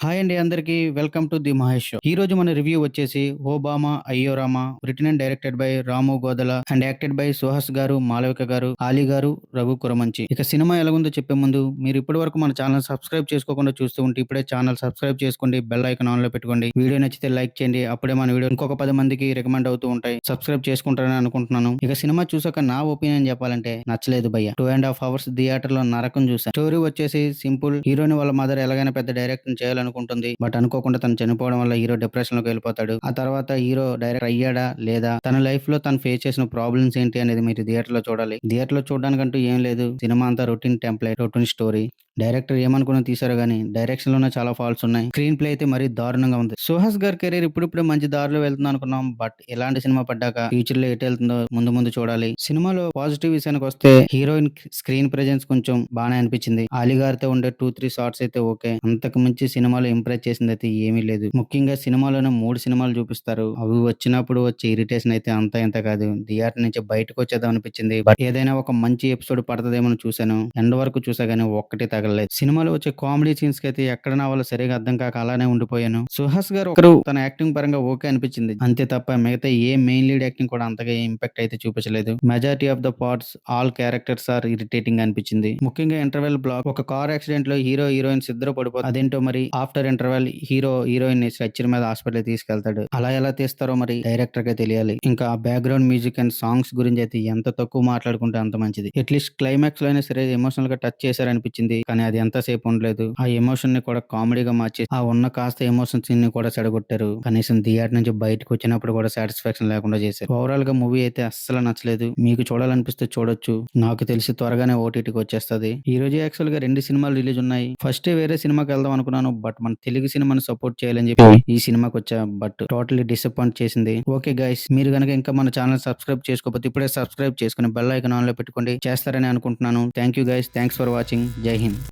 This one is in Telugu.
హాయ్ అండి అందరికీ. Welcome to the Mahesh show. ఈ రోజు మన రివ్యూ వచ్చేసి 'ఓబామా అయ్యో Rama' written and directed by Ramu Godala and acted by Suhas గారు, మాళవిక గారు, ఆలీ గారు, రఘు కురమంచి. ఇక సినిమా ఎలాగుందో చెప్పే ముందు మీరు ఇప్పటి వరకు మన ఛానల్ సబ్స్క్రైబ్ చేసుకోకుండా చూస్తూ ఉంటే ఇప్పుడే ఛానల్ సబ్స్క్రైబ్ చేసుకోండి. బెల్ ఐకాన్ ఆన్ లో పెట్టుకోండి. వీడియో నచ్చితే లైక్ చేయండి. అప్పుడే మన వీడియో ఇంకొక 10 మందికి రికమెండ్ అవుతూ ఉంటాయి. సబ్స్క్రైబ్ చేసుకుంటారని అనుకుంటున్నాను. ఇక సినిమా చూసాక నా ఒపీనియన్ చెప్పాలంటే నచ్చలేదు భయ్య. 2.5 hours థియేటర్ లో నరకం చూసాను. స్టోరీ వచ్చేసి సింపుల్. హీరోని వాళ్ళ మదర్ ఎలాగైనా పెద్ద డైరెక్టర్ చేయాలనుకుంటుంది. బట్ అనుకోకుండా తను చనిపోవడం వల్ల హీరో డిప్రెషన్ లోకి వెళ్ళిపోతాడు. ఆ తర్వాత హీరో డైరెక్టర్ అయ్యాడా లేదా, తన లైఫ్ లో తను ఫేస్ చేసిన ప్రాబ్లమ్స్ ఏంటి అనేది మీరు థియేటర్ లో చూడాలి. థియేటర్ లో చూడడానికంటూ ఏం లేదు. సినిమా అంతా routine template, routine story. Director ఏమనుకుని తీశారో గానీ డైరెక్షన్ లోనే చాలా ఫాల్ట్స్ ఉన్నాయి. స్క్రీన్ ప్లే అయితే మరీ దారుణంగా ఉంది. సుహాస్ గారి కెరీర్ ఇప్పుడిప్పుడే మంచి దారిలో వెళ్తుంది అనుకున్నాం. బట్ ఇలాంటి సినిమా పడ్డాక ఫ్యూచర్ లో ఎటు వెళ్తుందో ముందు ముందు చూడాలి. సినిమాలో పాజిటివ్ విషయానికి వస్తే హీరోయిన్ స్క్రీన్ ప్రెజెన్స్ కొంచెం బాగానే అనిపించింది. అలీ గారితో ఉండే 2-3 షార్ట్స్ అయితే ఓకే. అంతకు మించి సినిమాలో ఇంప్రెస్ చేసింది అయితే ఏమీ లేదు. ముఖ్యంగా సినిమాలోనే 3 సినిమాలు చూపిస్తారు. అవి వచ్చినప్పుడు వచ్చే ఇరిటేషన్ అయితే అంతా ఇంత కాదు. థియేటర్ నుంచి బయటకు వచ్చేద్దాం అనిపించింది. బట్ ఏదైనా ఒక మంచి ఎపిసోడ్ పడతదేమో చూశాను. ఎండ్ వరకు చూసా గానీ ఒక్కటి తగలలేదు. సినిమాలో వచ్చే కామెడీ సీన్స్ కి అయితే ఎక్కడ నా వల్ల సరిగా అర్థం కాక అలానే ఉండిపోయాను. సుహాస్ గారు ఒకరు తన యాక్టింగ్ పరంగా ఓకే అనిపించింది. అంతే తప్ప మిగతా ఏ మెయిన్ లీడ్ యాక్టింగ్ కూడా అంతగా ఇంపాక్ట్ అయితే చూపించలేదు. Majority of the parts all characters are irritating అనిపించింది. ముఖ్యంగా ఇంటర్వెల్ బ్లాక్. ఒక కార్ యాక్సిడెంట్ లో హీరో హీరోయిన్స్ ఇద్దరు పడిపోతారు. అదేంటో మరి ఆఫ్టర్ ఇంటర్వెల్ హీరో హీరోయిన్ ని స్ట్రెచ్చర్ మీద హాస్పిటల్ తీసుకెళ్తాడు. అలా ఎలా తీస్తారో మరి డైరెక్టర్ కే తెలియాలి. ఇంకా బ్యాక్గ్రౌండ్ మ్యూజిక్ అండ్ సాంగ్స్ గురించి అయితే ఎంత తక్కువ మాట్లాడుకుంటే అంత మంచిది. అట్లీస్ట్ క్లైమాక్స్ లో అయినా సరే ఎమోషనల్ గా టచ్ చేశారనిపించింది. కానీ అది ఎంతసేపు ఉండలేదు. ఆ ఎమోషన్ ని కూడా కామెడీగా మార్చి ఆ ఉన్న కాస్త ఎమోషన్స్ ని కూడా చెడగొట్టారు. కనీసం థియేటర్ నుంచి బయటకు వచ్చినప్పుడు కూడా సాటిస్ఫాక్షన్ లేకుండా చేశారు. ఓవరాల్ గా మూవీ అయితే అస్సలు నచ్చలేదు. మీకు చూడాలనిపిస్తే చూడొచ్చు. నాకు తెలిసి త్వరగానే ఓటీటీకి వచ్చేస్తది. ఈ రోజు యాక్చువల్ గా 2 సినిమాలు రిలీజ్ ఉన్నాయి. ఫస్ట్ వేరే సినిమాకి వెళ్దాం అనుకున్నాను. బట్ మన తెలుగు సినిమాని సపోర్ట్ చేయాలని చెప్పి ఈ సినిమాకి వచ్చా. బట్ టోటలీ డిసప్పాయింట్ చేసింది. ఓకే గైస్, మీరు గనక ఇంకా మన ఛానల్ సబ్స్క్రైబ్ చేసుకోకపోతే ఇప్పుడే సబ్స్క్రైబ్ చేసుకుని బెల్ ఐకాన్ ఆన్ లో పెట్టుకోండి. చేస్తారని అనుకుంటున్నాను. Thank you guys. Thanks for watching. జై హింద్.